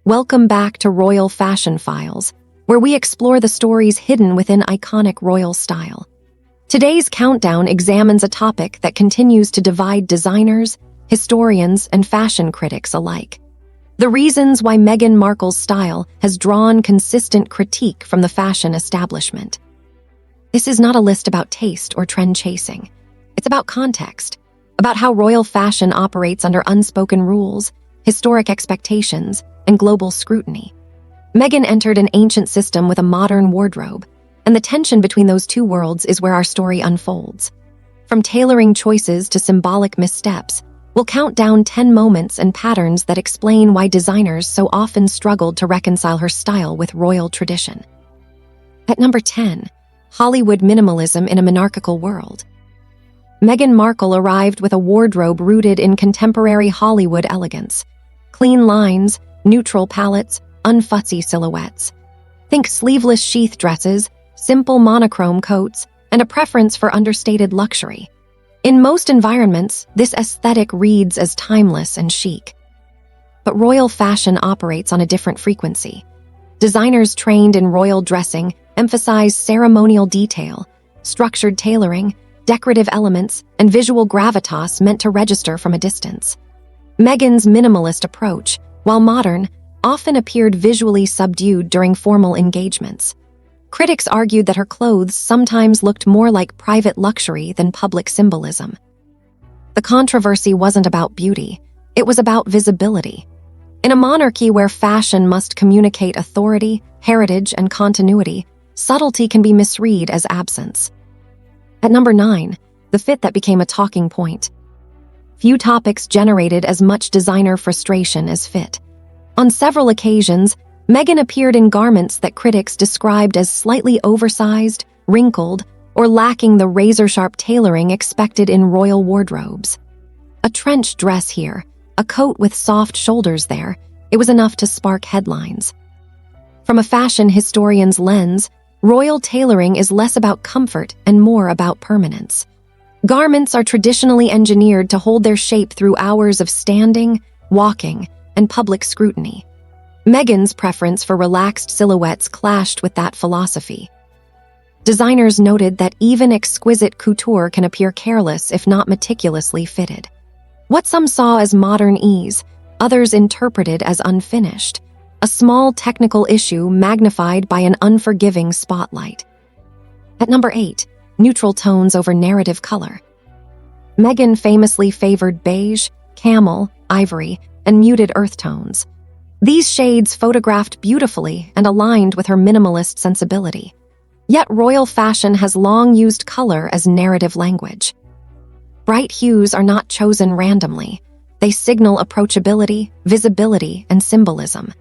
Welcome back to Royal Fashion Files, where we explore the stories hidden within iconic royal style. Today's countdown examines a topic that continues to divide designers, historians, and fashion critics alike. The reasons why Meghan Markle's style has drawn consistent critique from the fashion establishment. This is not a list about taste or trend chasing. It's about context, about how royal fashion operates under unspoken rules, historic expectations, and global scrutiny. Meghan entered an ancient system with a modern wardrobe, and the tension between those two worlds is where our story unfolds. From tailoring choices to symbolic missteps, we'll count down 10 moments and patterns that explain why designers so often struggled to reconcile her style with royal tradition. At number 10, Hollywood minimalism in a monarchical world. Meghan Markle arrived with a wardrobe rooted in contemporary Hollywood elegance. Clean lines, neutral palettes, unfussy silhouettes. Think sleeveless sheath dresses, simple monochrome coats, and a preference for understated luxury. In most environments, this aesthetic reads as timeless and chic. But royal fashion operates on a different frequency. Designers trained in royal dressing emphasize ceremonial detail, structured tailoring, decorative elements, and visual gravitas meant to register from a distance. Meghan's minimalist approach, while modern, often appeared visually subdued during formal engagements. Critics argued that her clothes sometimes looked more like private luxury than public symbolism. The controversy wasn't about beauty, it was about visibility. In a monarchy where fashion must communicate authority, heritage, and continuity, subtlety can be misread as absence. At number 9, the fit that became a talking point. Few topics generated as much designer frustration as fit. On several occasions, Meghan appeared in garments that critics described as slightly oversized, wrinkled, or lacking the razor-sharp tailoring expected in royal wardrobes. A trench dress here, a coat with soft shoulders there, it was enough to spark headlines. From a fashion historian's lens, royal tailoring is less about comfort and more about permanence. Garments are traditionally engineered to hold their shape through hours of standing, walking, and public scrutiny. Meghan's preference for relaxed silhouettes clashed with that philosophy. Designers noted that even exquisite couture can appear careless if not meticulously fitted. What some saw as modern ease, others interpreted as unfinished, a small technical issue magnified by an unforgiving spotlight. At number 8, neutral tones over narrative color. Meghan famously favored beige, camel, ivory, and muted earth tones. These shades photographed beautifully and aligned with her minimalist sensibility. Yet royal fashion has long used color as narrative language. Bright hues are not chosen randomly. They signal approachability, visibility, and symbolism.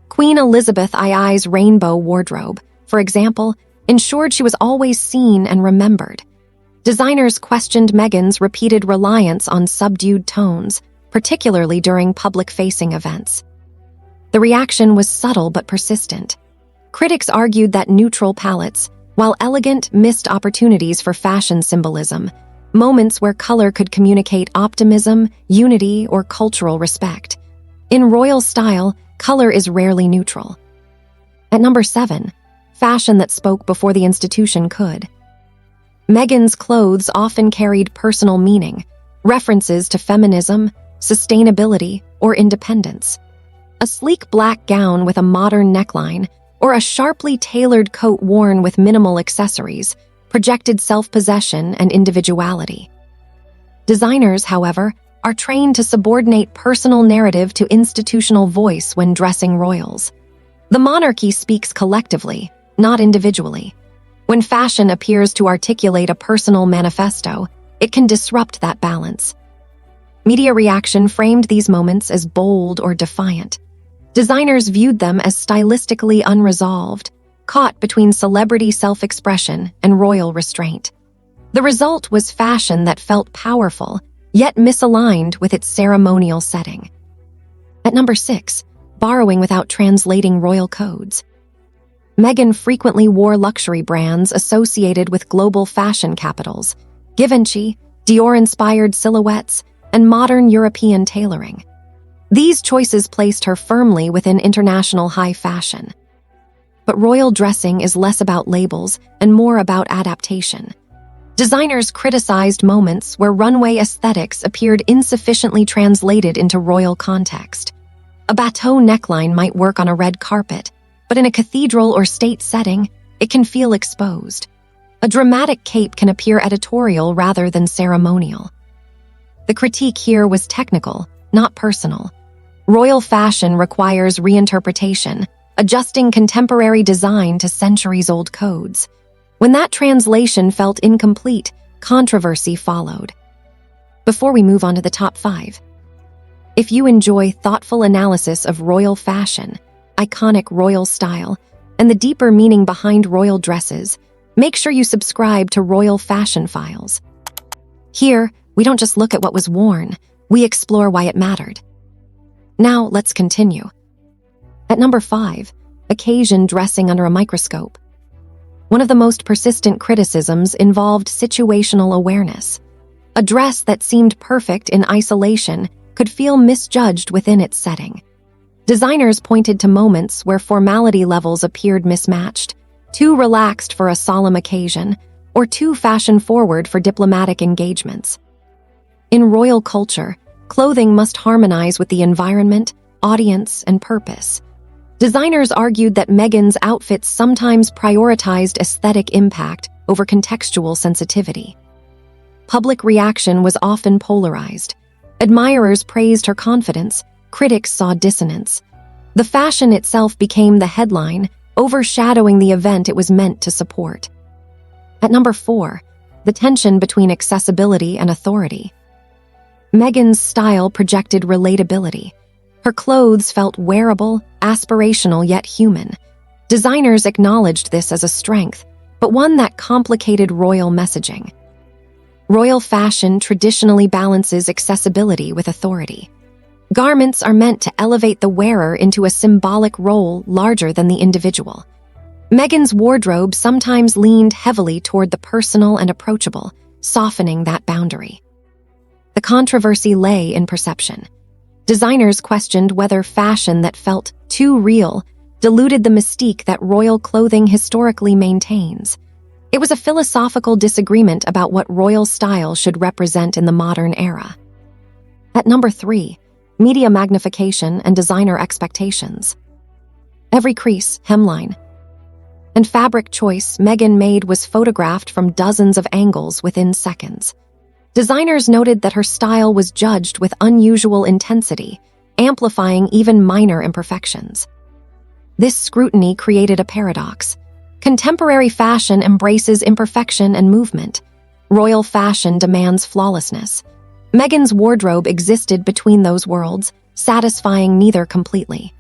Queen Elizabeth II's rainbow wardrobe, for example, ensured she was always seen and remembered. Designers questioned Meghan's repeated reliance on subdued tones, particularly during public-facing events. The reaction was subtle but persistent. Critics argued that neutral palettes, while elegant, missed opportunities for fashion symbolism, moments where color could communicate optimism, unity, or cultural respect. In royal style, color is rarely neutral. At number 7, fashion that spoke before the institution could. Meghan's clothes often carried personal meaning, references to feminism, sustainability, or independence. A sleek black gown with a modern neckline, or a sharply tailored coat worn with minimal accessories, projected self-possession and individuality. Designers, however, are trained to subordinate personal narrative to institutional voice when dressing royals. The monarchy speaks collectively, not individually. When fashion appears to articulate a personal manifesto, it can disrupt that balance. Media reaction framed these moments as bold or defiant. Designers viewed them as stylistically unresolved, caught between celebrity self-expression and royal restraint. The result was fashion that felt powerful, yet misaligned with its ceremonial setting. At number 6, borrowing without translating royal codes. Meghan frequently wore luxury brands associated with global fashion capitals, Givenchy, Dior-inspired silhouettes, and modern European tailoring. These choices placed her firmly within international high fashion. But royal dressing is less about labels and more about adaptation. Designers criticized moments where runway aesthetics appeared insufficiently translated into royal context. A bateau neckline might work on a red carpet, but in a cathedral or state setting, it can feel exposed. A dramatic cape can appear editorial rather than ceremonial. The critique here was technical, not personal. Royal fashion requires reinterpretation, adjusting contemporary design to centuries-old codes. When that translation felt incomplete, controversy followed. Before we move on to the top 5, if you enjoy thoughtful analysis of royal fashion, iconic royal style, and the deeper meaning behind royal dresses, make sure you subscribe to Royal Fashion Files. Here, we don't just look at what was worn, we explore why it mattered. Now, let's continue. At number 5, occasion dressing under a microscope. One of the most persistent criticisms involved situational awareness. A dress that seemed perfect in isolation could feel misjudged within its setting. Designers pointed to moments where formality levels appeared mismatched, too relaxed for a solemn occasion, or too fashion-forward for diplomatic engagements. In royal culture, clothing must harmonize with the environment, audience, and purpose. Designers argued that Meghan's outfits sometimes prioritized aesthetic impact over contextual sensitivity. Public reaction was often polarized. Admirers praised her confidence, critics saw dissonance. The fashion itself became the headline, overshadowing the event it was meant to support. At number 4, the tension between accessibility and authority. Meghan's style projected relatability. Her clothes felt wearable, aspirational yet human. Designers acknowledged this as a strength, but one that complicated royal messaging. Royal fashion traditionally balances accessibility with authority. Garments are meant to elevate the wearer into a symbolic role larger than the individual. Meghan's wardrobe sometimes leaned heavily toward the personal and approachable, softening that boundary. The controversy lay in perception. Designers questioned whether fashion that felt too real diluted the mystique that royal clothing historically maintains. It was a philosophical disagreement about what royal style should represent in the modern era. At number 3, media magnification and designer expectations. Every crease, hemline, and fabric choice Meghan made was photographed from dozens of angles within seconds. Designers noted that her style was judged with unusual intensity, amplifying even minor imperfections. This scrutiny created a paradox. Contemporary fashion embraces imperfection and movement. Royal fashion demands flawlessness. Meghan's wardrobe existed between those worlds, satisfying neither completely.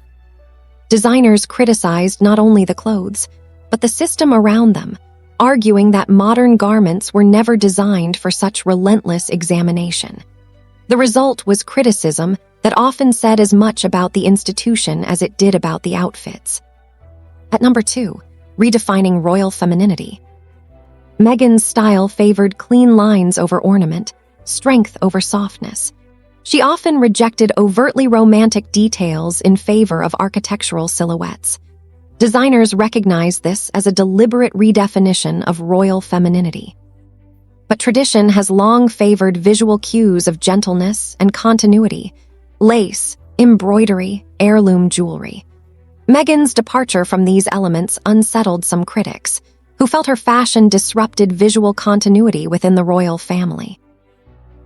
Designers criticized not only the clothes, but the system around them, arguing that modern garments were never designed for such relentless examination. The result was criticism that often said as much about the institution as it did about the outfits. At number 2, redefining royal femininity. Meghan's style favored clean lines over ornament, strength over softness. She often rejected overtly romantic details in favor of architectural silhouettes. Designers recognized this as a deliberate redefinition of royal femininity. But tradition has long favored visual cues of gentleness and continuity: lace, embroidery, heirloom jewelry. Meghan's departure from these elements unsettled some critics, who felt her fashion disrupted visual continuity within the royal family.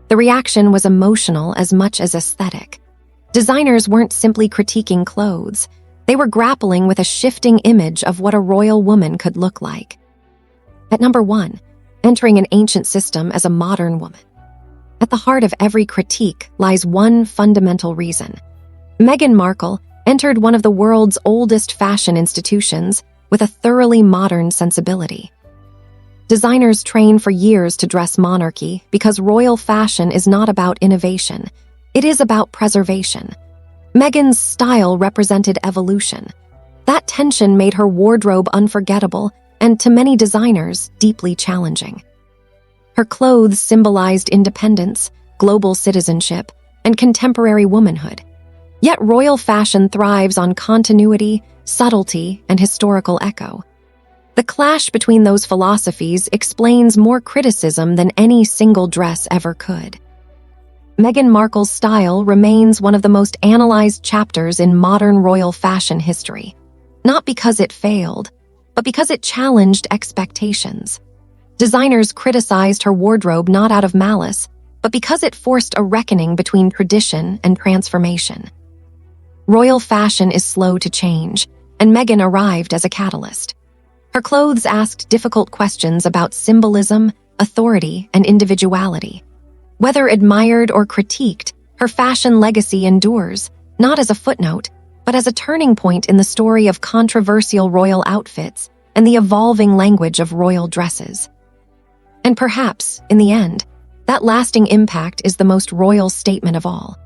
The reaction was emotional as much as aesthetic. Designers weren't simply critiquing clothes, they were grappling with a shifting image of what a royal woman could look like. At number 1, entering an ancient system as a modern woman. At the heart of every critique lies one fundamental reason. Meghan Markle entered one of the world's oldest fashion institutions with a thoroughly modern sensibility. Designers train for years to dress monarchy because royal fashion is not about innovation, it is about preservation. Meghan's style represented evolution. That tension made her wardrobe unforgettable and, to many designers, deeply challenging. Her clothes symbolized independence, global citizenship, and contemporary womanhood. Yet royal fashion thrives on continuity, subtlety, and historical echo. The clash between those philosophies explains more criticism than any single dress ever could. Meghan Markle's style remains one of the most analyzed chapters in modern royal fashion history, not because it failed, but because it challenged expectations. Designers criticized her wardrobe not out of malice, but because it forced a reckoning between tradition and transformation. Royal fashion is slow to change, and Meghan arrived as a catalyst. Her clothes asked difficult questions about symbolism, authority, and individuality. Whether admired or critiqued, her fashion legacy endures, not as a footnote, but as a turning point in the story of controversial royal outfits and the evolving language of royal dresses. And perhaps, in the end, that lasting impact is the most royal statement of all.